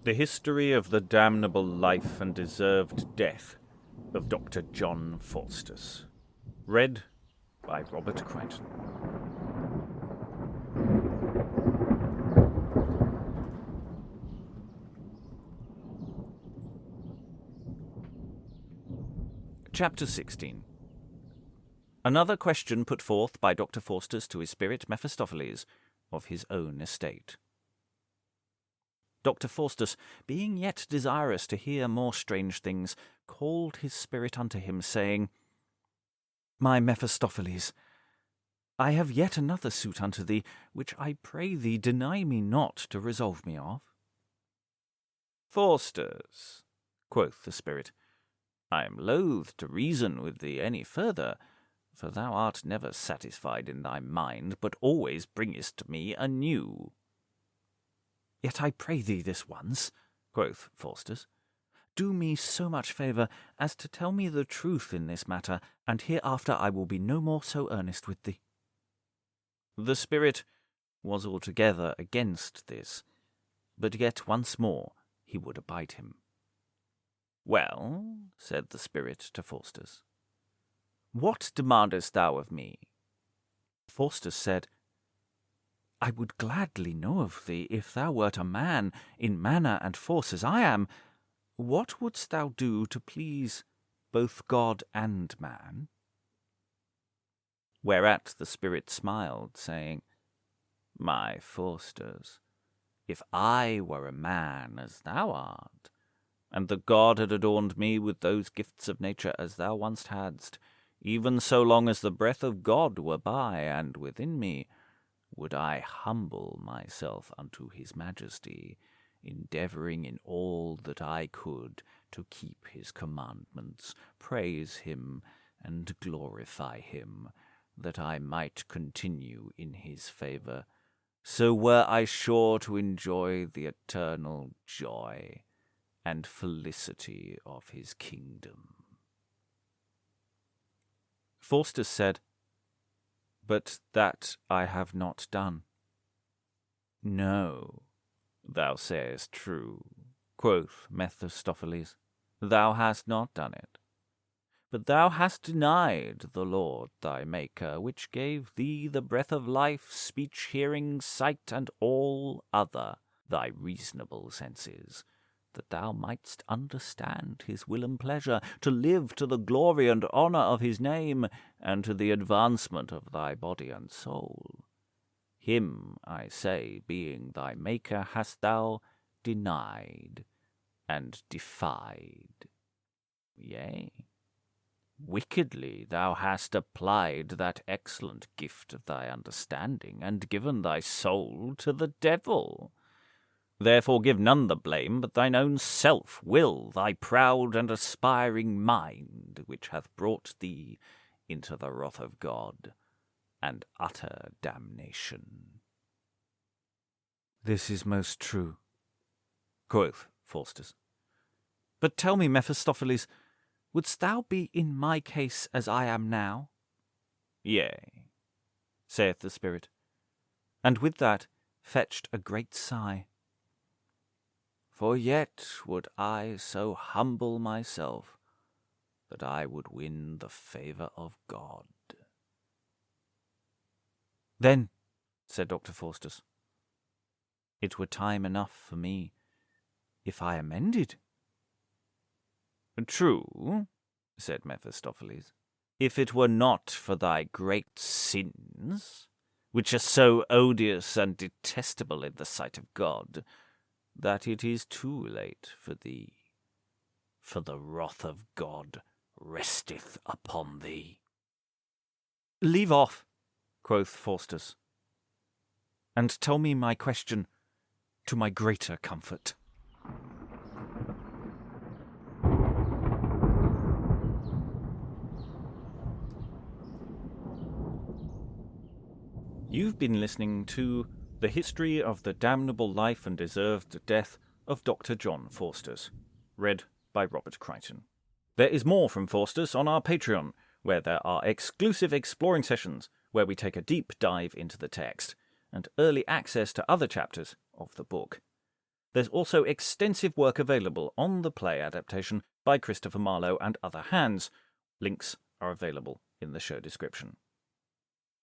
The History of the Damnable Life and Deserved Death of Dr. John Faustus. Read by Robert Crighton. Chapter 16. Another question put forth by Doctor Faustus to his Spirit Mephostophiles of his own estate. Doctor Faustus, being yet desirous to hear more strange things, called his spirit unto him, saying, My Mephistophiles, I have yet another suit unto thee, which I pray thee deny me not to resolve me of. Faustus, quoth the spirit, I am loath to reason with thee any further, for thou art never satisfied in thy mind, but always bringest to me anew. Yet I pray thee this once, quoth Faustus, do me so much favour as to tell me the truth in this matter, and hereafter I will be no more so earnest with thee. The spirit was altogether against this, but yet once more he would abide him. Well, said the spirit to Faustus, what demandest thou of me? Faustus said, I would gladly know of thee, if thou wert a man in manner and force as I am, what wouldst thou do to please both God and man? Whereat the spirit smiled, saying, My Faustus, if I were a man as thou art, and the God had adorned me with those gifts of nature as thou once hadst, even so long as the breath of God were by and within me, would I humble myself unto his majesty, endeavouring in all that I could to keep his commandments, praise him, and glorify him, that I might continue in his favour, so were I sure to enjoy the eternal joy and felicity of his kingdom. Faustus said, But that I have not done. No, thou sayest true, quoth Mephistophiles, thou hast not done it. But thou hast denied the Lord thy Maker, which gave thee the breath of life, speech, hearing, sight, and all other thy reasonable senses, that thou mightst understand his will and pleasure, to live to the glory and honour of his name, and to the advancement of thy body and soul. Him, I say, being thy Maker, hast thou denied and defied. Yea, wickedly thou hast applied that excellent gift of thy understanding, and given thy soul to the devil. Therefore give none the blame but thine own self-will, thy proud and aspiring mind, which hath brought thee into the wrath of God and utter damnation. This is most true, quoth Faustus. But tell me, Mephistophiles, wouldst thou be in my case as I am now? Yea, saith the spirit, and with that fetched a great sigh. For yet would I so humble myself that I would win the favour of God. Then, said Doctor Faustus, it were time enough for me if I amended. True, said Mephistophiles, if it were not for thy great sins, which are so odious and detestable in the sight of God, that it is too late for thee, for the wrath of God resteth upon thee. Leave off, quoth Faustus, and tell me my question to my greater comfort. You've been listening to The History of the Damnable Life and Deserved Death of Dr. John Faustus, read by Robert Crighton. There is more from Faustus on our Patreon, where there are exclusive exploring sessions where we take a deep dive into the text, and early access to other chapters of the book. There's also extensive work available on the play adaptation by Christopher Marlowe and other hands. Links are available in the show description.